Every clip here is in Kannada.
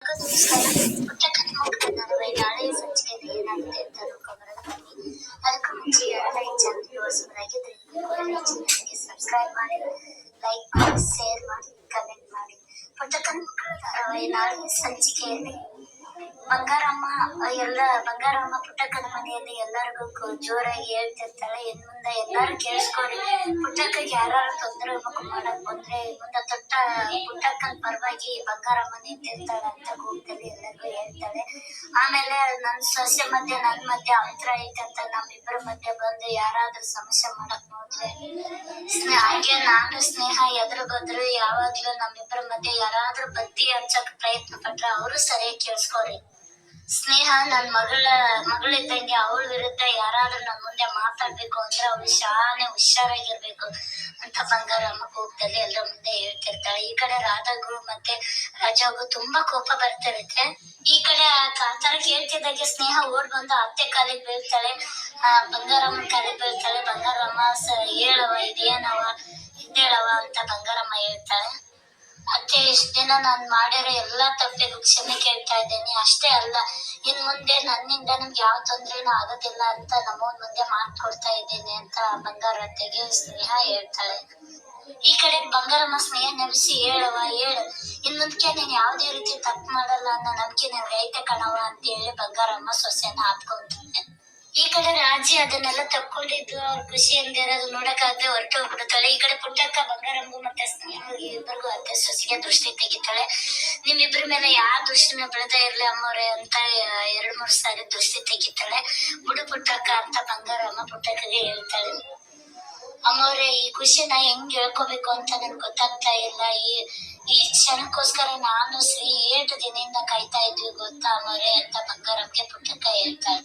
ಪುಟ್ಟಕ್ಕನ ಮಕ್ಕಳನ್ನ ನಾಳೆ ಸಂಚಿಕೆಯಲ್ಲಿ ಏನಾಗುತ್ತೆ ಅಂತ ನೋಡ್ಕೊಂಬರೋಣ ಬನ್ನಿ. ಅದಕ್ಕೂ ಮುಂಚೆ ಯಾರೆಲ್ಲ ಈ ಚಾನಲ್ಗೆ ಹೊಸಬರಾಗಿದ್ರೆ ಚಾನಲ್ಗೆ ಸಬ್ಸ್ಕ್ರೈಬ್ ಮಾಡಿ, ಲೈಕ್ ಮಾಡಿ, ಶೇರ್ ಮಾಡಿ, ಕಮೆಂಟ್ ಮಾಡಿ. ಪುಟ್ಟಕ್ಕನ ಮಕ್ಕಳ ಧಾರಾವಾಹಿ ನಾಳೆ ಸಂಚಿಕೆಯಲ್ಲಿ ಬಂಗಾರಮ್ಮ ಪುಟ್ಟಕ್ಕನ ಮನೆಯಲ್ಲಿ ಎಲ್ಲರಿಗೂ ಜೋರಾಗಿ ಹೇಳ್ತಿರ್ತಾಳೆ. ಇನ್ ಮುಂದೆ ಎಲ್ಲಾರು ಕೇಳಿಸ್ಕೊಡಿ, ಪುಟ್ಟಕ್ಕಗೆ ಯಾರು ತೊಂದರೆ ಮಾಡಕ್ ಬಂದ್ರೆ ಮುಂದೆ ತೊಟ್ಟ ಪುಟ್ಟಕ್ಕನ ಪರವಾಗಿ ಬಂಗಾರಮ್ಮ ನಿಂತಿರ್ತಾಳೆ ಅಂತ ಕೂಗ್ತದೆ ಎಲ್ಲರಿಗೂ ಹೇಳ್ತಾಳೆ. ಆಮೇಲೆ ನನ್ ಸೊಸೆ ಮಧ್ಯೆ ನನ್ ಮಧ್ಯೆ ಅಂತರ ಐತೆ ಅಂತ ನಮ್ಮಿಬ್ಬರ ಮಧ್ಯೆ ಬಂದು ಯಾರಾದ್ರೂ ಸಮಸ್ಯೆ ಮಾಡಕ್ ನೋಡ್ರೆ ಹಾಗೆ ನಾನು ಸ್ನೇಹ ಎದುರು ಬದ್ರು ಯಾವಾಗ್ಲೂ ನಮ್ಮಿಬ್ಬರ ಮಧ್ಯೆ ಯಾರಾದ್ರೂ ಬತ್ತಿ ಹಚ್ಚಕ್ ಪ್ರಯತ್ನ ಪಟ್ರೆ ಅವರು ಸರಿಯಾಗಿ ಕೇಳಿಸ್ಕೊರಿ. ಸ್ನೇಹ ನನ್ ಮಗಳಿದ್ದಂಗೆ ಅವಳ ವಿರುದ್ಧ ಯಾರಾದ್ರೂ ನನ್ ಮುಂದೆ ಮಾತಾಡ್ಬೇಕು ಅಂದ್ರೆ ಅವಳು ಶಾನೆ ಹುಷಾರಾಗಿರ್ಬೇಕು ಅಂತ ಬಂಗಾರಮ್ಮ ಕೂಗ್ತದೆ ಎಲ್ಲರ ಮುಂದೆ ಹೇಳ್ತಿರ್ತಾಳೆ. ಈ ಕಡೆ ರಾಧಾಗೂ ಮತ್ತೆ ರಾಜಾಗೂ ತುಂಬಾ ಕೋಪ ಬರ್ತಿರುತ್ತೆ. ಈ ಕಡೆ ಆತರ ಕೇಳ್ತಿದ್ದಾಗೆ ಸ್ನೇಹ ಓಡ್ ಬಂದು ಅತ್ತೆ ಕಾಲಿಗೆ ಬೀಳ್ತಾಳೆ. ಬಂಗಾರಮ್ಮನ ಕಾಲಿಗೆ ಬೀಳ್ತಾಳೆ. ಬಂಗಾರಮ್ಮ ಹೇಳವ ಇದೇನವ ಇದ್ದೇಳವ ಅಂತ ಬಂಗಾರಮ್ಮ ಹೇಳ್ತಾಳೆ. ಅತ್ತೆ ಇಷ್ಟ ದಿನ ನಾನ್ ಮಾಡಿರೋ ಎಲ್ಲಾ ತಪ್ಪಿಗೂ ಕ್ಷಮೆ ಕೇಳ್ತಾ ಇದ್ದೇನೆ. ಅಷ್ಟೇ ಅಲ್ಲ, ಇನ್ ಮುಂದೆ ನನ್ನಿಂದ ನಿಮ್ಗೆ ಯಾವ ತೊಂದ್ರೆನೂ ಆಗೋದಿಲ್ಲ ಅಂತ ನಮ್ಮವ್ನ ಮುಂದೆ ಮಾತು ಕೊಡ್ತಾ ಇದ್ದೇನೆ ಅಂತ ಬಂಗಾರತ್ತೆಗೆ ಸ್ನೇಹ ಹೇಳ್ತಾಳೆ. ಈ ಕಡೆ ಬಂಗಾರಮ್ಮ ಸ್ನೇಹ ನೆನೆಸಿ ಹೇಳು ಇನ್ ಮುಂದಕ್ಕೆ ನೀನ್ ಯಾವ್ದೇ ರೀತಿ ತಪ್ಪು ಮಾಡಲ್ಲ ಅನ್ನೋ ನಂಬಿಕೆ ನನ್ಗೆ ಐತೆ ಕಣವ ಅಂತ ಹೇಳಿ ಬಂಗಾರಮ್ಮ ಸೊಸೆನ ಹಾಪ್ಕೊಂತಾನೆ. ಈ ಕಡೆ ರಾಜಿ ಅದನ್ನೆಲ್ಲ ತಕ್ಕೊಂಡಿದ್ದು ಅವ್ರ ಖುಷಿಯಿಂದ ಇರೋದು ನೋಡಕ್ಕಾಗದೆ ಹೊರಟು ಹೋಗ್ಬಿಡ್ತಾಳೆ. ಈ ಕಡೆ ಪುಟ್ಟಕ್ಕ ಬಂಗಾರಮ್ಮಗೂ ಮತ್ತೆ ಸ್ನೇಹಗೆ ಇಬ್ಬರಿಗೂ ಅತ್ತೆ ಸೊಸೆಗೆ ದೃಷ್ಟಿ ತೆಗಿತಾಳೆ. ನಿಮ್ಮಿಬ್ಬರ ಮೇಲೆ ಯಾವ ದೃಷ್ಟಿನ ಬೆಳೆದೇ ಇರ್ಲಿ ಅಮ್ಮವ್ರೆ ಅಂತ 2-3 ಸಾರಿ ದೃಷ್ಟಿ ತೆಗಿತಾಳೆ. ಬುಡು ಪುಟ್ಟಕ್ಕ ಅಂತ ಬಂಗಾರಮ್ಮ ಪುಟ್ಟಕ್ಕಗೆ ಹೇಳ್ತಾಳೆ. ಅಮ್ಮವ್ರೆ, ಈ ಖುಷಿನ ಹೆಂಗ್ ಹೇಳ್ಕೋಬೇಕು ಅಂತ ನನ್ಗೆ ಗೊತ್ತಾಗ್ತಾ ಇಲ್ಲ. ಈ ಕ್ಷಣಕ್ಕೋಸ್ಕರ ನಾನು ಶ್ರೀ 8 ದಿನದಿಂದ ಕಾಯ್ತಾ ಇದ್ವಿ ಗೊತ್ತಾ ಅಮ್ಮವ್ರೆ ಅಂತ ಬಂಗಾರಮ್ಗೆ ಪುಟ್ಟಕ್ಕ ಹೇಳ್ತಾಳೆ.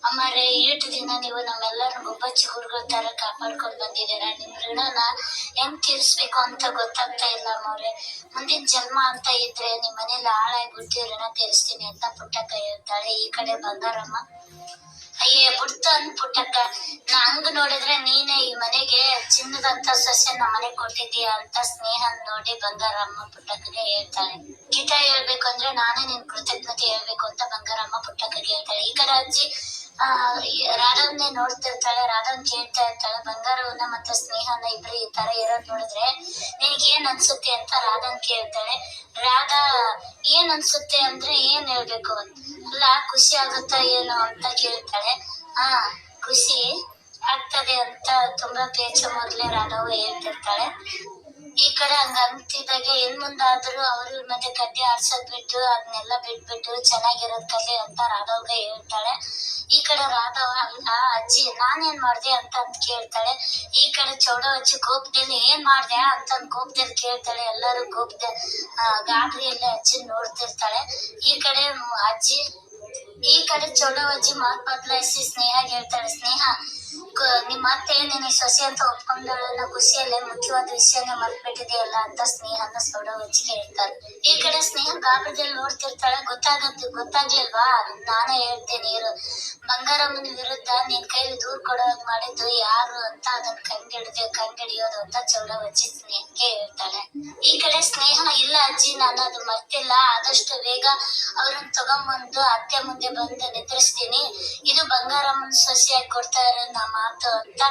ಅಮ್ಮರೇ, 8 ದಿನ ನೀವು ನಮ್ಮೆಲ್ಲರೂ ಗುಬ್ಬಚ್ಚಿ ಗುರುಗಳ ತರ ಕಾಪಾಡ್ಕೊಂಡ್ ಬಂದಿದ್ದೀರಾ. ನಿಮ್ ಋಣನ ಹೆಂಗ್ ತೀರ್ಸ್ಬೇಕು ಅಂತ ಗೊತ್ತಾಗ್ತಾ ಇಲ್ಲ ಅಮ್ಮವ್ರೆ. ಮುಂದಿನ ಜನ್ಮ ಅಂತ ಇದ್ರೆ ನಿಮ್ ಮನೇಲಿ ಹಾಳಾಗಿ ಬಿಟ್ಟು ಋಣ ತೀರಿಸ್ತೀನಿ ಅಂತ ಪುಟ್ಟಕ್ಕ ಹೇಳ್ತಾಳೆ. ಈ ಕಡೆ ಬಂಗಾರಮ್ಮ, ಅಯ್ಯೇ ಬಿಡ್ತು ಅಂದ್ ಪುಟ್ಟಕ್ಕ, ಹಂಗ್ ನೋಡಿದ್ರೆ ನೀನೆ ಈ ಮನೆಗೆ ಚಿನ್ನದಂತ ಸೊಸೆ ನಮ್ಮ ಮನೆಗ್ ಕೊಟ್ಟಿದ್ದೀಯ ಅಂತ ಸ್ನೇಹನ್ ನೋಡಿ ಬಂಗಾರಮ್ಮ ಪುಟ್ಟಕ್ಕಗೆ ಹೇಳ್ತಾಳೆ. ಗೀತ ಹೇಳ್ಬೇಕು ಅಂದ್ರೆ ನಾನೇ ನಿನ್ ಕೃತಜ್ಞತೆ ಹೇಳ್ಬೇಕು ಅಂತ ಬಂಗಾರಮ್ಮ ಪುಟ್ಟಕ್ಕಗೆ ಹೇಳ್ತಾಳೆ. ಈ ಕಡೆ ಅಜ್ಜಿ ರಾಧವನ್ನೇ ನೋಡ್ತಿರ್ತಾಳೆ. ರಾಧವನ್ ಕೇಳ್ತಾ ಇರ್ತಾಳೆ, ಬಂಗಾರವನ್ನ ಮತ್ತೆ ಸ್ನೇಹನ ಇಬ್ರು ಈ ತರ ಇರೋದ್ ನೋಡಿದ್ರೆ ನಿನಗೆ ಏನ್ ಅನ್ಸುತ್ತೆ ಅಂತ ರಾಧನ್ ಕೇಳ್ತಾಳೆ. ರಾಧಾ ಏನ್ ಅನ್ಸುತ್ತೆ ಅಂದ್ರೆ ಏನ್ ಹೇಳ್ಬೇಕು ಅಲ್ಲ, ಖುಷಿ ಆಗುತ್ತಾ ಏನು ಅಂತ ಕೇಳ್ತಾಳೆ. ಖುಷಿ ಆಗ್ತದೆ ಅಂತ ತುಂಬಾ ಪೇಚ ಮೊದ್ಲೇ ರಾಧವ್ ಹೇಳ್ತಿರ್ತಾಳೆ. ಈ ಕಡೆ ಹಂಗ ಅಂತಿದ್ದಾಗೆ ಇನ್ ಮುಂದಾದ್ರೂ ಅವ್ರ ಮತ್ತೆ ಕಡ್ಡಿ ಆಡ್ಸೋದ್ ಬಿಟ್ಟು ಅದನ್ನೆಲ್ಲ ಬಿಟ್ಬಿಟ್ಟು ಚೆನ್ನಾಗಿರೋದ್ ಕಲಿ ಅಂತ ರಾಧವ್ಗೆ ಹೇಳ್ತಾಳೆ. ಈ ಕಡೆ ರಾಧವ, ಅಲ್ಲ ಅಜ್ಜಿ ನಾನೇನ್ ಮಾಡ್ದೆ ಅಂತ ಕೇಳ್ತಾಳೆ. ಈ ಕಡೆ ಚೌಡ ಅಜ್ಜಿ ಕೋಪದಲ್ಲಿ ಏನ್ ಮಾಡ್ದೆ ಅಂತ ಕೋಪದಲ್ಲಿ ಕೇಳ್ತಾಳೆ. ಎಲ್ಲರೂ ಗಾಬರಿಯಲ್ಲಿ ಅಜ್ಜಿ ನೋಡ್ತಿರ್ತಾಳೆ. ಈ ಕಡೆ ಚೌಡವಜ್ಜಿ ಮಾತು ಬದಲಾಯಿಸಿ ಸ್ನೇಹ ಹೇಳ್ತಾಳೆ. ಸ್ನೇಹ, ನಿಮ್ಮ ಅತ್ತೆ ನಿನ್ನ ಸೊಸೆ ಅಂತ ಒಪ್ಕೊಂಡಳ ಖುಷಿಯಲ್ಲೇ ಮುಖ್ಯವಾದ ವಿಷಯನೇ ಮರ್ತ್ಬಿಟ್ಟಿದೆಯಲ್ಲ ಅಂತ ಸ್ನೇಹನ ಚೌಡವಜ್ಜಿಗೆ ಹೇಳ್ತಾರೆ. ಈ ಕಡೆ ಸ್ನೇಹ ಗಾಬರಿಯಲ್ಲಿ ನೋಡ್ತಿರ್ತಾಳೆ. ಗೊತ್ತಾಗ್ಲಿಲ್ವಾ, ನಾನೇ ಹೇಳ್ತೇನೆ ಇರು. ಬಂಗಾರಮ್ಮನ ವಿರುದ್ಧ ನಿನ್ ಕೈಲಿ ದೂರ್ ಕೊಡೋದ್ ಮಾಡಿದ್ದು ಯಾರು ಅಂತ ಅದನ್ನ ಕಂಡಿಡಿಯೋದು ಅಂತ ಚೌಡವಜ್ಜಿ ಸ್ನೇಹಕ್ಕೆ ಹೇಳ್ತಾಳೆ. ಈ ಕಡೆ ಸ್ನೇಹ, ಇಲ್ಲ ಅಜ್ಜಿ, ನಾನು ಅದು ಮರ್ತಿಲ್ಲ. ಆದಷ್ಟು ಬೇಗ ಅವ್ರನ್ನ ತಗೊಂಬಂದು ಅತ್ತೆ ಮುಂದೆ ಬಂದು ನಿಂದ್ರಿಸ್ತೀನಿ. ಇದು ಬಂಗಾರಮ್ಮನ ಸೊಸೆಯಾಗಿ ಕೊಡ್ತಾ ಇರೋ ನಾ ಮಾತು ಅಂತ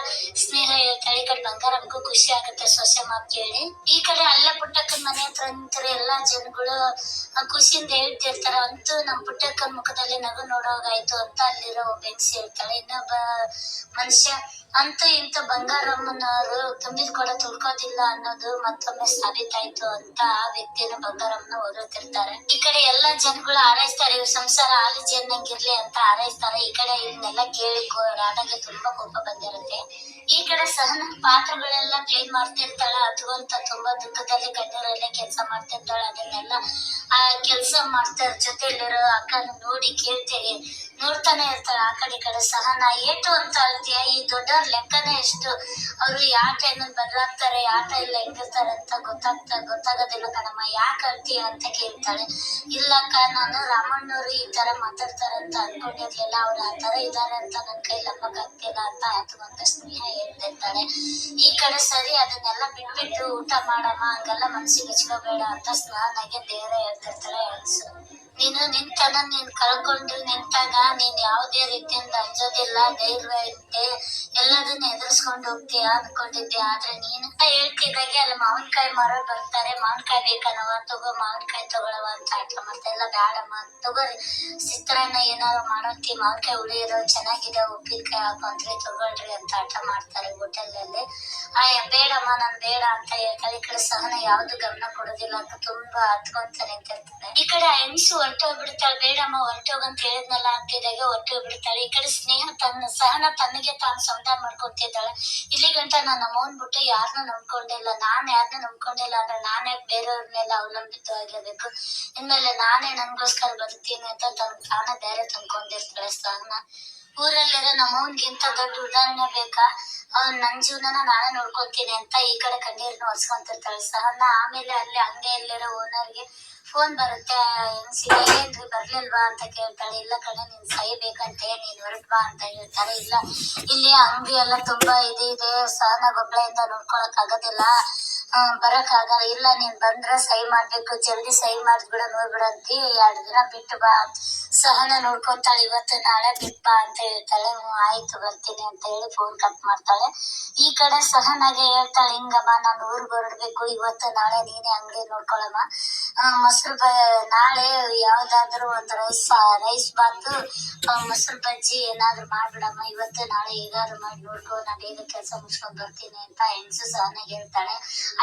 ಸ್ನೇಹ ಹೇಳ್ತಾಳೆ. ಈ ಕಡೆ ಬಂಗಾರಮ್ಮಗೂ ಖುಷಿ ಆಗುತ್ತೆ ಸೊಸೆ ಮಾತು ಕೇಳಿ. ಈ ಕಡೆ ಅಲ್ಲ ಪುಟ್ಟಕ್ಕನ ಮನೆ ಹತ್ರ ನಿಂತಿರೋ ಎಲ್ಲಾ ಜನಗಳು ಖುಷಿಯಿಂದ ಹೇಳ್ತಿರ್ತಾರ. ಅಂತೂ ನಮ್ ಪುಟ್ಟಕ್ಕನ ಮುಖದಲ್ಲಿ ನಗು ನೋಡೋಗಾಯ್ತು ಅಂತ ಅಲ್ಲಿರೋ ಒಬ್ಬ ಹೆಂಗ್ಸಿ ಹೇಳ್ತಾಳೆ. ಇನ್ನೊಬ್ಬ ಮನುಷ್ಯ, ಅಂತೂ ಇಂತೂ ಬಂಗಾರಮ್ಮನವರು ತುಂಬಿದ ಕೊಡ ತುಳ್ಕೋದಿಲ್ಲ ಅನ್ನೋದು ಮತ್ತೊಮ್ಮೆ ಸಾಬೀತಾಯ್ತು ಅಂತ ಆ ವ್ಯಕ್ತಿಯನ್ನು ಬಂಗಾರಮ್ಮನ ಹೊಗಳ್ತಿರ್ತಾರೆ. ಈ ಕಡೆ ಎಲ್ಲಾ ಜನಗಳು ಹಾರೈಸ್ತಾರೆ, ಇವ್ರ ಸಂಸಾರ ಆಲಿಜಿ ಅನ್ನಂಗಿರ್ಲಿ ಅಂತ ಹಾರೈಸ್ತಾರೆ. ಈ ಕಡೆ ಇದನ್ನೆಲ್ಲ ಕೇಳಿ ರಾಧಾಗೆ ತುಂಬಾ ಕೋಪ ಬಂದಿರುತ್ತೆ. ಈ ಕಡೆ ಸಹನ ಪಾತ್ರಗಳೆಲ್ಲ ಕ್ಲೀನ್ ಮಾಡ್ತಿರ್ತಾಳೆ. ಅದು ಅಂತ ತುಂಬಾ ದುಃಖದಲ್ಲಿ ಕಣ್ಣೀರಲ್ಲೇ ಕೆಲಸ ಮಾಡ್ತಿರ್ತಾಳೆ. ಅದನ್ನೆಲ್ಲ ಆ ಕೆಲಸ ಮಾಡ್ತಾ ಜೊತೆಲಿರೋ ಅಕ್ಕನ ನೋಡಿ ಕೇಳ್ತೀವಿ ನೋಡ್ತಾನೆ ಇರ್ತಾಳೆ. ಆ ಕಡೆ ಈ ಕಡೆ ಸಹನ, ಏಟು ಅಂತ ಅಳ್ತೀಯ, ಈ ದೊಡ್ಡವ್ರ ಲೆಕ್ಕನೇ ಎಷ್ಟು, ಅವ್ರು ಯಾವ ಟೈಮಲ್ಲಿ ಬದಲಾಗ್ತಾರೆ ಯಾವ ಟೈಮ್ ಹೆಂಗಿರ್ತಾರೆ ಅಂತ ಗೊತ್ತಾಗೋದಿಲ್ಲ ಕಣಮ್ಮ, ಯಾಕೆ ಅಳ್ತೀಯ ಅಂತ ಕೇಳ್ತಾಳೆ. ಇಲ್ಲಕ್ಕ, ನಾನು ರಾಮಣ್ಣವ್ರು ಈ ತರ ಮಾತಾಡ್ತಾರೆ ಅಂತ ಅನ್ಕೊಂಡಿರ್ಲಿಲ್ಲ. ಅವ್ರು ಆ ತರ ಇದಾರೆ ಅಂತ ನನ್ ಕೈ ನಂಬಕ್ ಆಗ್ತಿಲ್ಲ ಅಂತ ಆತವಂತ ಸ್ನೇಹ ಹೇಳ್ತಿರ್ತಾಳೆ. ಈ ಕಡೆ ಸರಿ, ಅದನ್ನೆಲ್ಲ ಬಿಟ್ಬಿಟ್ಟು ಊಟ ಮಾಡಮ್ಮ, ಹಂಗೆಲ್ಲ ಮನ್ಸಿಗೆ ಹಚ್ಕೋಬೇಡ ಅಂತ ಸ್ನೇಹನಾಗೆ ಧೈರ್ಯ ಹೇಳ್ತಿರ್ತಾಳೆ ಹೆಂಗ್ಸು. ನೀನು ನಿಂತನ ನೀನ್ ಕಳ್ಕೊಂಡು ನಿಂತಾಗ ನೀನ್ ಯಾವುದೇ ರೀತಿಯಿಂದ ಅಂಜೋದಿಲ್ಲ, ಧೈರ್ಯ ಇದ್ದೆ, ಎಲ್ಲದನ್ನ ಎದುರಿಸ್ಕೊಂಡು ಹೋಗ್ತೀಯ ಅನ್ಕೊಂಡಿದ್ದೆ. ಆದ್ರೆ ನೀನು ಹೇಳ್ತಿದ್ದಾಗೆ ಅಲ್ಲಿ ಮಾವಿನಕಾಯಿ ಮರ ಬರ್ತಾರೆ, ಮಾವಿನಕಾಯಿ ಬೇಕನವ, ತಗೋ ಮಾವಿನಕಾಯಿ ತಗೊಳವ ಅಂತ ಆಟ ಮಾಡ್ತಾ. ಎಲ್ಲ ಬ್ಯಾಡಮ್ಮ ತಗೋರಿ, ಚಿತ್ರಾನ್ನ ಏನಾದ್ರು ಮಾಡೋತಿ, ಮಾವಿನಕಾಯಿ ಹುಳಿ ಇರೋ ಚೆನ್ನಾಗಿದೆ, ಉಪ್ಪಿನಕಾಯಿ ಹಾಕೊಂಡ್ರಿ ತಗೊಳ್ರಿ ಅಂತ ಆಟ ಮಾಡ್ತಾರೆ ಹೋಟೆಲ್ ಅಲ್ಲಿ. ಬೇಡಮ್ಮ ನಾನ್ ಬೇಡ ಅಂತ ಹೇಳ್ತಾರೆ. ಈ ಕಡೆ ಸಹನ ಯಾವ್ದು ಗಮನ ಕೊಡೋದಿಲ್ಲ ಅಂತ ತುಂಬಾ ಹತ್ಕೊಂತ ನಿಂತಿರ್ತಾಳೆ. ಈ ಕಡೆ ಹೆಂಗ್ಸು ಹೊರಟೋಗ್ಬಿಡ್ತಾಳೆ. ಬೇಡಮ್ಮ ಹೊರಟೋಗಂತ ಹೇಳಿದ್ನಲ್ಲ ಅಂತಿದಾಗ ಹೊರಟೋಗ್ಬಿಡ್ತಾಳೆ. ಈ ಕಡೆ ಸ್ನೇಹ ಸಹನ ತನ್ನಿಗೆ ತಾನು ಸಮಾಧಾನ ಮಾಡ್ಕೊಂತಿದ್ದಾಳೆ. ಇಲ್ಲಿ ಗಂಟ ನಾನು ನಮ್ಮವನ್ ಬಿಟ್ಟು ಯಾರನ್ನೂ ನಂಬ್ಕೊಂಡಿಲ್ಲ, ನಾನ್ ಯಾರನ್ನೂ ನಂಬ್ಕೊಂಡಿಲ್ಲ ಅಂದ್ರೆ ನಾನೇ ಬೇರೆಯವ್ರ ಮೇಲೆ ಅವಲಂಬಿತವಾಗಿರ್ಬೇಕು, ಇನ್ಮೇಲೆ ನಾನೇ ನನ್ಗೋಸ್ಕರ ಬದುಕ್ತೀನಿ ಅಂತ ತಾನೇ ಬೇರೆ ತಂದ್ಕೊಂಡಿರ್ತಾಳೆ ಸಹನ. ಊರಲ್ಲಿರೋ ನಮ್ಮವನ್ಗಿಂತ ದೊಡ್ಡ ಉದಾಹರಣೆ ಬೇಕಾ, ಅವ್ನ್ ನನ್ ಜೀವನನ ನಾನೇ ನೋಡ್ಕೊತೀನಿ ಅಂತ ಈ ಕಡೆ ಕಣ್ಣೀರ್ನ ಒರ್ಸ್ಕೊಂತಿರ್ತಾಳೆ ಸಹನ. ಆಮೇಲೆ ಅಲ್ಲಿ ಅಂಗಡಿಯಲ್ಲಿರೋ ಓನರ್ಗೆ ಫೋನ್ ಬರುತ್ತೆ. ಹೆಂಗ್ಸಿಗೆ ಏನ್ರಿ ಬರ್ಲಿಲ್ವಾ ಅಂತ ಕೇಳ್ತಾಳೆ. ಇಲ್ಲ ಕಣೆ ನೀನ್ ಸಾಯ್ಬೇಕಂತೆ, ನೀನ್ ಹೊರಟ್ ಬಾ ಅಂತ ಹೇಳ್ತಾರೆ. ಇಲ್ಲ ಇಲ್ಲಿ ಅಂಗಡಿ ಎಲ್ಲ ತುಂಬಾ ಇದೆ, ಸಹನ ಗೊಬ್ಬಳೆಯಿಂದ ನೋಡ್ಕೊಳಕ್ ಆಗೋದಿಲ್ಲ, ಬರಕ್ ಆಗಲ್ಲ. ಇಲ್ಲ ನೀನ್ ಬಂದ್ರೆ ಸಹಿ ಮಾಡ್ಬೇಕು, ಜಲ್ದಿ ಸಹಿ ಮಾಡಿದ್ಬಿಡ ನೋಡ್ಬಿಡಂತಿ, 2 ದಿನ ಬಿಟ್ಟು ಬಾ. ಸಹನ ನೋಡ್ಕೊಂತಾಳೆ. ಇವತ್ತು ನಾಳೆ ಬಿಟ್ ಬಾ ಅಂತ ಹೇಳ್ತಾಳೆ. ಆಯ್ತು ಬರ್ತೀನಿ ಅಂತ ಹೇಳಿ ಫೋನ್ ಕಟ್ ಮಾಡ್ತಾಳೆ. ಈ ಕಡೆ ಸಹನಾಗೆ ಹೇಳ್ತಾಳೆ, ಹಿಂಗಮ್ಮ ನಾನು ಊರ್ಗ್ ಹೊರಡ್ಬೇಕು, ಇವತ್ತು ನಾಳೆ ನೀನೇ ಅಂಗಡಿ ನೋಡ್ಕೊಳಮ್ಮ, ಮೊಸರು ನಾಳೆ ಯಾವ್ದಾದ್ರು ಒಂದು ರೈಸ್ ಬಾತು, ಮೊಸರು ಬಜ್ಜಿ ಏನಾದ್ರು ಮಾಡ್ಬಿಡಮ್ಮ, ಇವತ್ತು ನಾಳೆ ಹೇಗಾದ್ರು ಮಾಡಿ ನೋಡ್ಕೊ, ನಾ ಬೇಗ ಕೆಲಸ ಮುಗಿಸ್ಕೊಂಡ್ ಬರ್ತೀನಿ ಅಂತ ಹೆಂಗ್ಸು ಸಹನಾಗೆ ಹೇಳ್ತಾಳೆ.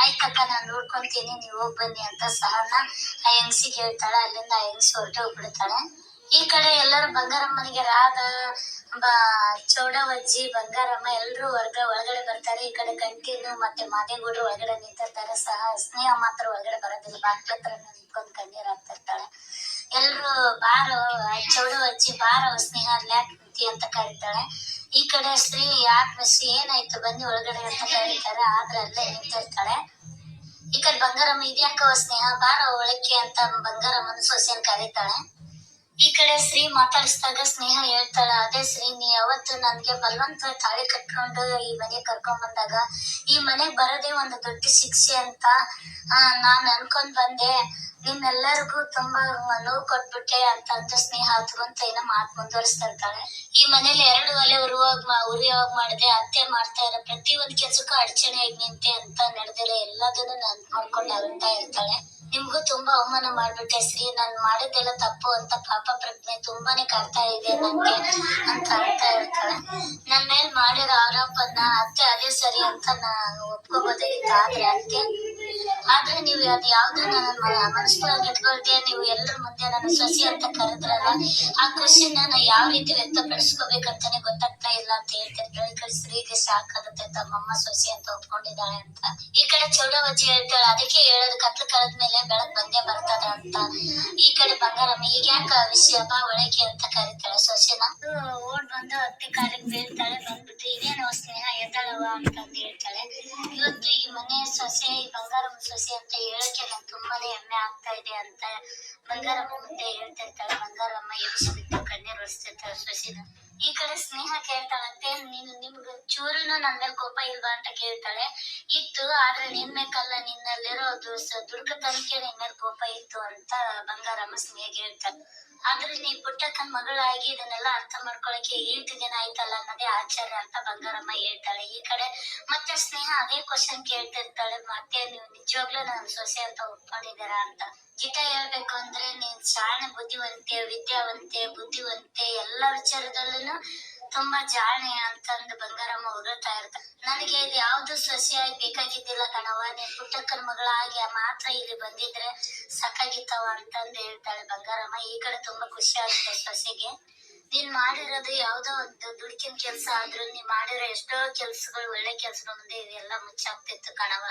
ಆಯ್ತಕ್ಕ ನಾನ್ ನೋಡ್ಕೊಂತೀನಿ, ನೀವ್ ಹೋಗ್ ಬನ್ನಿ ಅಂತ ಸಹನ ಆ ಹೆಂಗ್ಸಿಗೆ ಹೇಳ್ತಾಳೆ. ಅಲ್ಲಿಂದ ಆ ಹೆಂಗ್ಸ್ ಹೊರಟೋಗ್ಬಿಡ್ತಾಳೆ. ಈ ಕಡೆ ಎಲ್ಲರೂ ಬಂಗಾರಮ್ಮನಿಗೆ ರಾಧ, ಚೌಡವಜ್ಜಿ, ಬಂಗಾರಮ್ಮ ಎಲ್ರು ಒಳಗಡೆ ಬರ್ತಾರೆ. ಈ ಕಡೆ ಗಂಟೀನು ಮತ್ತೆ ಮಾದೇಗೌಡರು ಒಳಗಡೆ ನಿಂತಿರ್ತಾರೆ. ಸ್ನೇಹ ಮಾತ್ರ ಒಳಗಡೆ ಬರೋದಿಲ್ಲ, ಬಾಗ್ಲ ಹತ್ರ ನಿಂತ್ಕೊಂಡ್ ಕಣ್ಣೀರ್ ಹಾಕ್ತಿರ್ತಾಳೆ. ಎಲ್ರು ಬಾರೋ ಚೌಡವಜ್ಜಿ, ಬಾರೋ ಸ್ನೇಹ ಲ್ಯಾಕ್ ನಿಂತಿ ಅಂತ ಕರೀತಾಳೆ. ಈ ಕಡೆ ಶ್ರೀ ಯಾಕೆ ಮಿಸ್ ಏನಾಯ್ತು ಬನ್ನಿ ಒಳಗಡೆ ಅಂತ ಕರೀತಾರೆ. ಆದ್ರೆ ಅಲ್ಲೇ ನಿಂತಿರ್ತಾಳೆ. ಈ ಕಡೆ ಬಂಗಾರಮ್ಮ ಇದ್ಯಾಕವ ಸ್ನೇಹ ಬಾರೋ ಒಳಕ್ಕೆ ಅಂತ ಬಂಗಾರಮ್ಮನ ಸೊಸೆನ್ ಕರೀತಾಳೆ. ಈ ಕಡೆ ಶ್ರೀ ಮಾತಾಡಿಸಿದಾಗ ಸ್ನೇಹ ಹೇಳ್ತಾಳ, ಅದೇ ಶ್ರೀ ನೀ ಅವತ್ತು ನನ್ಗೆ ಬಲವಂತ ತಾಳಿ ಕಟ್ಕೊಂಡು ಈ ಮನೆಗ್ ಕರ್ಕೊಂಡ್ ಬಂದಾಗ ಈ ಮನೆಗ್ ಬರೋದೇ ಒಂದು ದೊಡ್ಡ ಶಿಕ್ಷೆ ಅಂತ ನಾನ್ ಅನ್ಕೊಂಡ್ ಬಂದೆ, ನಿಮ್ಮೆಲ್ಲರಿಗೂ ತುಂಬಾ ನೋವು ಕೊಟ್ಬಿಟ್ಟೆ ಅಂತ ಸ್ನೇಹ ಹತ್ಕೊಂತ ಏನೋ ಮಾತು ಮುಂದುವರಿಸ್ತಾ ಇರ್ತಾಳೆ. ಈ ಮನೇಲಿ 2 ಒಲೆ ಉರಿಯೋಗ್ ಮಾಡಿದೆ, ಅತ್ತೆ ಮಾಡ್ತಾ ಇರೋ ಪ್ರತಿ ಒಂದ್ ಕೆಲ್ಸಕ್ಕೂ ಅಡಚಣೆಯಾಗಿ ನಿಂತೆ ಅಂತ ನಡೆದಿರೋ ಎಲ್ಲದನ್ನು ನಾನ್ ಮಾಡ್ಕೊಂಡು ಅಳ್ತಾ ಇರ್ತಾಳೆ. ನಿಮ್ಗೂ ತುಂಬಾ ಅವಮಾನ ಮಾಡ್ಬಿಟ್ಟೆ ಶ್ರೀ, ನಾನ್ ಮಾಡಿದ್ದೆಲ್ಲ ತಪ್ಪು ಅಂತ ಪಾಪ ಪ್ರಜ್ಞೆ ತುಂಬಾನೇ ಕಾಡ್ತಾ ಇದೆ ನನ್ಗೆ ಅಂತ ಅಳ್ತಾ ಇರ್ತಾಳೆ. ನನ್ ಮೇಲ್ ಮಾಡಿರೋ ಆರೋಪನ ಅತ್ತೆ ಅದೇ ಸರಿ ಅಂತ ನಾನು ಒಪ್ಕೋಬೋದಾಗಿತ್ತು, ಆದ್ರೆ ನೀವು ಅದ್ ಯಾವ್ದು ನನ್ನ ಮನಸ್ಸೊಳಗೆ ಇಟ್ಕೊಳ್ದೆ ನೀವು ಎಲ್ರ ಮುಂದೆ ನನ್ನ ಸೊಸೆ ಅಂತ ಕರೆದ್ರಲ್ಲ, ಆ ಖುಷಿನ ನಾನು ಯಾವ ರೀತಿ ವ್ಯಕ್ತಪಡಿಸ್ಕೋಬೇಕಂತಾನೆ ಗೊತ್ತಾಗ್ತಾ ಇಲ್ಲ ಅಂತ ಹೇಳ್ತಿರ್ತಾಳೆ. ಈ ಕಡೆ ಶ್ರೀಗೆ ಶಾಕ್ ಆಗುತ್ತೆ, ತಮ್ಮಮ್ಮ ಸೊಸೆ ಅಂತ ಒಪ್ಕೊಂಡಿದ್ದಾಳೆ ಅಂತ. ಈ ಕಡೆ ಚೌಡವಜ್ಜಿ ಹೇಳ್ತಾಳೆ, ಅದಕ್ಕೆ ಹೇಳೋದು ಕತ್ಲು ಕಳೆದ್ಮೇಲೆ ಬೆಳಕ್ ಬಂದೇ ಬರ್ತದ ಅಂತ. ಈ ಕಡೆ ಬಂಗಾರಮ್ಮ ಈಗ ಯಾಕ ವಿಷಯ ಬಾ ಒಳಗೆ ಅಂತ ಕರೀತಾಳೆ ಸೊಸೆನ. ಓಡ್ ಬಂದು ಅತ್ತೆ ಕಾಲಿಗೆ ಬೀಳ್ತಾಳೆ. ಬಂದ್ಬಿಟ್ಟು ಇದೇನೋ ಸ್ನೇಹ ಎದ್ದಾಳವ ಅಂತಂದು ಹೇಳ್ತಾಳೆ. ಇವತ್ತು ಈ ಮನೆ ಸೊಸೆ, ಈ ಬಂಗಾರಮ್ಮ ಸೊಸೆ ಅಂತ ಹೇಳಕ್ಕೆ ನಂಗೆ ತುಂಬಾನೇ ಹೆಮ್ಮೆ ಆಗ್ತಾ ಇದೆ ಅಂತ ಬಂಗಾರಮ್ಮ ಮುಂದೆ ಹೇಳ್ತಿರ್ತಾಳೆ. ಬಂಗಾರಮ್ಮ ಎಬ್ಸ್ಬಿಟ್ಟು ಕಣ್ಣೀರ್ ಒರೆಸ್ತಿರ್ತಾಳೆ ಸೊಸೆನ. ಈ ಕಡೆ ಸ್ನೇಹ ಕೇಳ್ತಾಳಂತೆ, ನಿಮ್ಗೆ ಚೂರುನು ನನ್ ಮೇಲೆ ಕೋಪ ಇಲ್ವಾ ಅಂತ ಕೇಳ್ತಾಳೆ. ಇತ್ತು, ಆದ್ರೆ ನಿನ್ ಮೇಕಲ್ಲ, ನಿನ್ನಲ್ಲಿರೋದು ದುಡ್ಕತನಕ್ಕೆ ನಿನ್ ಮೇಲೆ ಕೋಪ ಇತ್ತು ಅಂತ ಬಂಗಾರಮ್ಮ ಸ್ನೇಹಗೆ ಹೇಳ್ತಾಳೆ. ಆದ್ರೆ ನೀ ಪುಟ್ಟಕ್ಕನ್ ಮಗಳಾಗಿ ಇದನ್ನೆಲ್ಲ ಅರ್ಥ ಮಾಡ್ಕೊಳಕ್ಕೆ ಈಟ್ ದಿನ ಆಯ್ತಲ್ಲ ಅನ್ನೋದೇ ಆಶ್ಚರ್ಯ ಅಂತ ಬಂಗಾರಮ್ಮ ಹೇಳ್ತಾಳೆ. ಈ ಕಡೆ ಮತ್ತೆ ಸ್ನೇಹ ಅದೇ ಕ್ವಶನ್ ಕೇಳ್ತಿರ್ತಾಳೆ, ಮತ್ತೆ ನೀವು ನಿಜವಾಗ್ಲೂ ನನ್ನ ಸೊಸೆ ಅಂತ ಒಪ್ಕೊಂಡಿದ್ದೀರಾ ಅಂತ. ಜಿಟ ಹೇಳ್ಬೇಕು ಅಂದ್ರೆ ನೀನ್ ಶಾಣೆ, ವಿದ್ಯಾವಂತೆ, ಬುದ್ಧಿವಂತೆ, ಎಲ್ಲ ವಿಚಾರದಲ್ಲೂ ತುಂಬಾ ಜಾಣೆ ಅಂತಂದು ಬಂಗಾರಮ್ಮ ಹೊಗಳ್ತಾ ಇರ್ತಾಳೆ. ನನಗೆ ಇದು ಯಾವ್ದು ಸೊಸೆಯಾಗಿ ಬೇಕಾಗಿದ್ದಿಲ್ಲ ಕಣವ, ನೀನ್ ಪುಟ್ಟಕ್ಕನ ಮಗಳಾಗಿ ಮಾತ್ರ ಇಲ್ಲಿ ಬಂದಿದ್ರೆ ಸಾಕಾಗಿತ್ತವ ಅಂತಂದು ಹೇಳ್ತಾಳೆ ಬಂಗಾರಮ್ಮ. ಈ ಕಡೆ ತುಂಬಾ ಖುಷಿ ಆಗುತ್ತೆ ಸೊಸೆಗೆ. ನೀನ್ ಮಾಡಿರೋದು ಯಾವ್ದೋ ಒಂದು ದುಡುಕಿನ ಕೆಲ್ಸ ಆದ್ರೂ ನೀನ್ ಮಾಡಿರೋ ಎಷ್ಟೋ ಕೆಲ್ಸಗಳು, ಒಳ್ಳೆ ಕೆಲ್ಸಗಳ ಮುಂದೆ ಇದೆಲ್ಲ ಮುಚ್ಚಾಗ್ತಿತ್ತು ಕಣವ.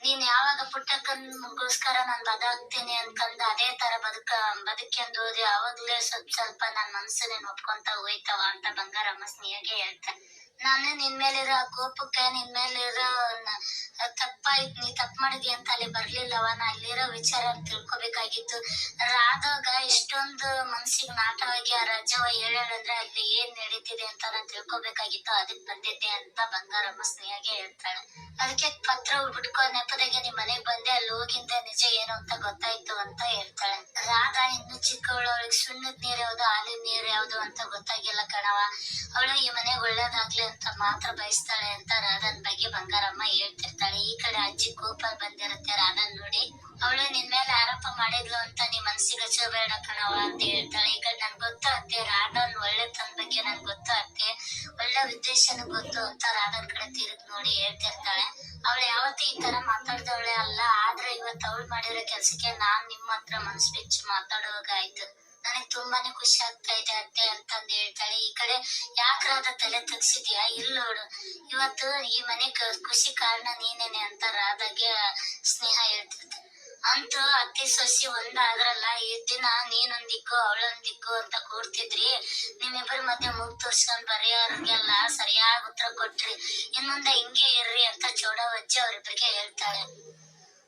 ನೀನ್ ಯಾವಾಗ ಪುಟ್ಟಕ್ಕನ್ಗೋಸ್ಕರ ನಾನ್ ಬದುಕ್ತೀನಿ ಅಂತಂದು ಅದೇ ತರ ಬದುಕ್ಯಂದು ಹೋದೆ, ಅವಾಗ್ಲೇ ಸ್ವಲ್ಪ ನನ್ ಮನ್ಸನ್ನೇ ಒಪ್ಕೊಂತ ಹೋಯ್ತವ ಅಂತ ಬಂಗಾರಮ್ಮ ಸ್ನೇಹಗೆ ಹೇಳ್ತಾನೆ. ನಾನು ನಿನ್ ಮೇಲಿರೋ ಕೋಪಕ್ಕೆ, ನಿನ್ ಮೇಲಿರೋ ತಪ್ಪಾಯ್ತು, ನೀ ತಪ್ಪು ಮಾಡಿದ್ಯ ಅಂತ ಅಲ್ಲಿ ಬರ್ಲಿಲ್ಲವ, ನಾ ಅಲ್ಲಿರೋ ವಿಚಾರ ತಿಳ್ಕೊಬೇಕಾಗಿತ್ತು. ರಾಧಾಗ ಇಷ್ಟು ಇಷ್ಟೊಂದು ಮನ್ಸಿಗೆ ನಾಟವಾಗಿ ಆ ರಾಜವ್ವ ಹೇಳಂದ್ರೆ ಅಲ್ಲಿ ಏನ್ ನಡೀತಿದೆ ಅಂತ ನಾನ್ ತಿಳ್ಕೊಬೇಕಾಗಿತ್ತು, ಅದಕ್ ಬಂದಿದ್ದೆ ಅಂತ ಬಂಗಾರಮ್ಮ ಸ್ನೇಹಗೆ ಹೇಳ್ತಾಳೆ. ಅದಕ್ಕೆ ಪತ್ರ ಬಿಟ್ಕೋ ನೆಪದಾಗೆ ನಿಮ್ ಮನೆಗ್ ಬಂದೆ, ಅಲ್ಲಿ ಹೋಗಿಂದ ನಿಜ ಏನು ಅಂತ ಗೊತ್ತಾಯ್ತು ಅಂತ ಹೇಳ್ತಾಳೆ. ರಾಧಾ ಇನ್ನು ಚಿಕ್ಕವಳು, ಅವಳಿಗೆ ಸುಣ್ಣದ ನೀರ್ ಯಾವ್ದು ಹಾಲಿನ ನೀರ್ ಯಾವ್ದು ಅಂತ ಗೊತ್ತಾಗಿಲ್ಲ ಕಣವ. ಅವಳು ಈ ಮನೆಗ್ ಒಳ್ಳೇದಾಗ್ಲಿ ಅಂತ ಮಾತ್ರ ಬಯಸ್ತಾಳೆ ಅಂತ ರಾಧನ್ ಬಗ್ಗೆ ಬಂಗಾರಮ್ಮ ಹೇಳ್ತಿರ್ತಾಳೆ. ಈ ಕಡೆ ಅಜ್ಜಿ ಕೋಪ ಬಂದಿರುತ್ತೆ ರಾಧನ್ ನೋಡಿ. ಅವಳು ನಿನ್ ಮೇಲೆ ಆರೋಪ ಮಾಡಿದ್ಲು ಅಂತ ನೀ ಮನ್ಸಿಗೆ ಹಚ್ಚಬೇಡ ಕಣವ ಅಂತ ಹೇಳ್ತಾಳೆ. ಈ ಕಡೆ ನನ್ ಗೊತ್ತು ಅತ್ತೆ, ರಾಧನ್ ಒಳ್ಳೆತನ ಬಗ್ಗೆ ನನ್ ಗೊತ್ತು ಅತ್ತೆ, ಒಳ್ಳೆ ಉದ್ದೇಶನೂ ಗೊತ್ತು ಅಂತ ರಾಧನ್ ಕಡೆ ತಿರುಗಿ ನೋಡಿ ಹೇಳ್ತಿರ್ತಾಳೆ. ಅವಳು ಯಾವತ್ತೂ ಈ ತರ ಮಾತಾಡ್ದವಳೆ ಅಲ್ಲ, ಆದ್ರೆ ಇವತ್ತು ಅವಳು ಮಾಡಿರೋ ಕೆಲ್ಸಕ್ಕೆ ನಾನ್ ನಿಮ್ಮ ಹತ್ರ ಮನ್ಸು ಬಿಚ್ಚಿ ಮಾತಾಡುವಾಗ ಆಯ್ತು. ನನಗ್ ತುಂಬಾನೇ ಖುಷಿ ಆಗ್ತಾ ಇದೆ ಅತ್ತೆ ಅಂತಂದ್ ಹೇಳ್ತಾಳೆ. ಈ ಕಡೆ ಯಾಕ್ರಾದ ತಲೆ ತಗ್ಸಿದ್ಯಾ, ಇಲ್ಲ ನೋಡು ಇವತ್ತು ಈ ಮನೆ ಖುಷಿ ಕಾರಣ ನೀನೇನೆ ಅಂತ ರಾಧಾಗೆ ಸ್ನೇಹ ಹೇಳ್ತಿರ್ತಾಳೆ. ಅಂತೂ ಅತ್ತೆ ಸೊಸಿ ಒಂದಾದ್ರಲ್ಲ, ಈ ದಿನ ನೀನೊಂದಿಕ್ಕು ಅವಳೊಂದಿಕ್ಕು ಅಂತ ಕೂಡ್ತಿದ್ರಿ, ನಿಮ್ಮಿಬ್ಬರ ಮಧ್ಯೆ ಮೂಗ್ ತೋರ್ಸ್ಕೊಂಡ್ ಬರೆಯೋರ್ಗೆಲ್ಲ ಸರಿಯಾಗಿ ಉತ್ತರ ಕೊಟ್ರಿ, ಇನ್ ಮುಂದೆ ಹಿಂಗೆ ಇರ್ರಿ ಅಂತ ಚೌಡವಜ್ಜಿ ಅವ್ರಿಬ್ರಿಗೆ ಹೇಳ್ತಾಳೆ.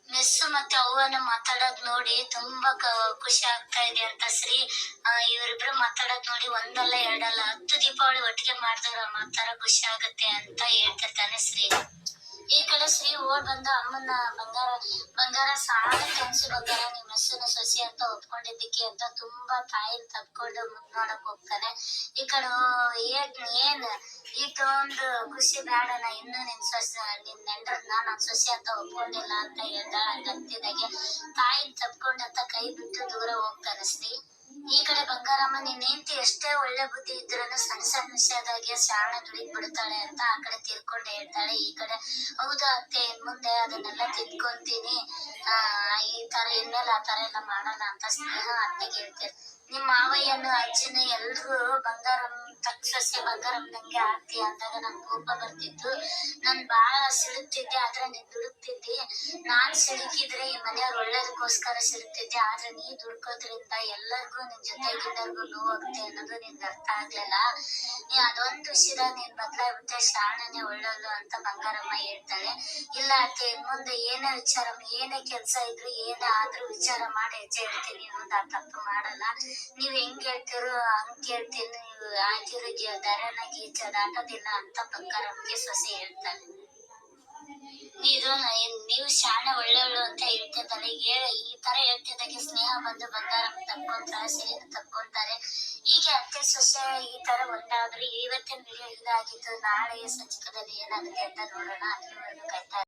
ಮೆಸ್ಸು ಮತ್ತೆ ಅವ್ವನ ಮಾತಾಡೋದ್ ನೋಡಿ ತುಂಬಾ ಖುಷಿ ಆಗ್ತಾ ಇದೆ ಅಂತ ಶ್ರೀ ಇವರಿಬ್ರು ಮಾತಾಡೋದ್ ನೋಡಿ ಒಂದಲ್ಲ ಎರಡಲ್ಲ 10 ದೀಪಾವಳಿ ಒಟ್ಟಿಗೆ ಮಾಡಿದವ್ರು ಮಾತಾಡ ಖುಷಿ ಆಗುತ್ತೆ ಅಂತ ಹೇಳ್ತಿರ್ತಾನೆ ಶ್ರೀ. ಈ ಕಡೆ ಶ್ರೀ ಓಡ್ ಬಂದು ಅಮ್ಮನ ಬಂಗಾರ ಸಾಲ ತೋರಿಸಿ ಬಂಗಾರ ನಿಮ್ ಮೆಸ್ಸಿನ ಸೊಸಿ ಅಂತ ಒಪ್ಕೊಂಡಿದ್ದಕ್ಕೆ ಅಂತ ತುಂಬಾ ತಾಯಿನ ತಪ್ಕೊಂಡು ಮುದ್ ನೋಡಕ್ ಹೋಗ್ತಾನೆ. ಈ ಕಡೆ ಏನ್ ಇಷ್ಟೊಂದು ಖುಷಿ ಬೇಡನ, ಇನ್ನು ನಿನ್ ನೆಂಡ್ರನ್ನ ನಾನ್ ಸೊಸಿ ಅಂತ ಒಪ್ಕೊಂಡಿಲ್ಲ ಅಂತ ಹೇಳ್ತಾಳ. ಗತ್ತಿದಾಗೆ ತಾಯಿನ ತಪ್ಕೊಂಡಂತ ಕೈ ಬಿಟ್ಟು ದೂರ ಹೋಗ್ತಾನೆ ಶ್ರೀ. ಈ ಕಡೆ ಬಂಗಾರಮ್ಮ ನಿನ್ ಹೆಂಡತಿ ಎಷ್ಟೇ ಒಳ್ಳೆ ಬುದ್ಧಿ ಇದ್ರೂ ಸಣ್ಣ ಸಣ್ಣ ವಿಷಯದಾಗೆ ಶಾಣ ದುಡಿದ್ ಬಿಡ್ತಾಳೆ ಅಂತ ಆ ಕಡೆ ತೀರ್ಕೊಂಡು ಹೇಳ್ತಾಳೆ. ಈ ಕಡೆ ಹೌದಾ ಅತ್ತೆ, ಇನ್ ಮುಂದೆ ಅದನ್ನೆಲ್ಲ ತಿದ್ಕೊಂತೀನಿ, ಈ ತರ ಇನ್ಮೇಲೆ ಆ ತರ ಎಲ್ಲ ಮಾಡಲ್ಲ ಅಂತ ಸ್ನೇಹ ಅತ್ತೆಗೆ ಹೇಳ್ತಾರೆ. ನಿಮ್ ಮಾವಯ್ಯನು ಅಜ್ಜಿನ ಎಲ್ರು ಬಂಗಾರಮ್ಮ ಸೊಸೆ ಬಂಗಾರಮ್ಮನಂಗೆ ಆಗ್ತಿ ಅಂದಾಗ ನಂಗೆ ಕೋಪ ಬರ್ತಿತ್ತು, ನಾನ್ ಬಾಳ ಸಿಡುಕ್ತಿದ್ದೆ, ಆದ್ರೆ ನೀನ್ ದುಡುಕ್ತಿದ್ದಿ. ನಾನ್ ಸಿಡುಕಿದ್ರೆ ಈ ಮನೆಯವ್ರ ಒಳ್ಳೇದಕ್ಕೋಸ್ಕರ ಸಿಡುಕ್ತಿದ್ದೆ, ಆದ್ರೆ ನೀ ದುಡ್ಕೋದ್ರಿಂದ ಎಲ್ಲರಿಗೂ ನಿನ್ ಜೊತೆಗಿದ್ದವ್ರಿಗೂ ನೋವಾಗುತ್ತೆ ಅನ್ನೋದು ನಿನ್ಗೆ ಅರ್ಥ ಆಗ್ಲಿಲ್ಲ. ನೀ ಅದೊಂದು ವಿಷಯದಾಗ ನೀನ್ ಬದ್ಲಾಗ್ಬಿಟ್ಟೆ, ಶಾಣನೆ ಒಳ್ಳೇಳು ಅಂತ ಬಂಗಾರಮ್ಮ ಹೇಳ್ತಾಳೆ. ಇಲ್ಲ ಅತ್ತೆ, ಇನ್ ಮುಂದೆ ಏನೇ ವಿಚಾರ ಏನೇ ಕೆಲ್ಸ ಇದ್ರು ಏನೇ ಆದ್ರೂ ವಿಚಾರ ಮಾಡಿ ಹೆಜ್ಜೆ ಇಡ್ತೀನಿ, ಮುಂದೆ ಆ ತಪ್ಪು ಮಾಡಲ್ಲ. ನೀವ್ ಹೆಂಗ್ ಹೇಳ್ತಿರೋ ಹಂಗ್ ಕೇಳ್ತೀನಿ, ನೀವು ಆಗಿರೋ ದಾರ್ಯಾನ ಗೀಚ ದಾಟೋದಿಲ್ಲ ಅಂತ ಬಂಗಾರಮ್ಮಗೆ ಸೊಸೆ ಹೇಳ್ತಾಳೆ. ನೀವು ಶಾಣೆ ಒಳ್ಳೆಯವಳು ಅಂತ ಹೇಳ್ತಿದ್ದಾಳೆ. ಈ ತರ ಹೇಳ್ತಿದ್ದಾಗೆ ಸ್ನೇಹ ಬಂದು ಬಂಗಾರಮ್ಮ ತಪ್ಕೊಂತಾರೆ, ಸಿರಿನ ತಪ್ಕೊಂತಾರೆ. ಹೀಗೆ ಅತ್ತೆ ಸೊಸೆ ಈ ತರ ಒಂದಾದ್ರು. ಇವತ್ತಿನ ವಿಡಿಯೋ ಇದಾಗಿತ್ತು. ನಾಳೆ ಸಂಚಿಕೆಯಲ್ಲಿ ಏನಾಗುತ್ತೆ ಅಂತ ನೋಡೋಣ. ಅಲ್ಲಿವರೆಗೂ ಕಾಯ್ತಾ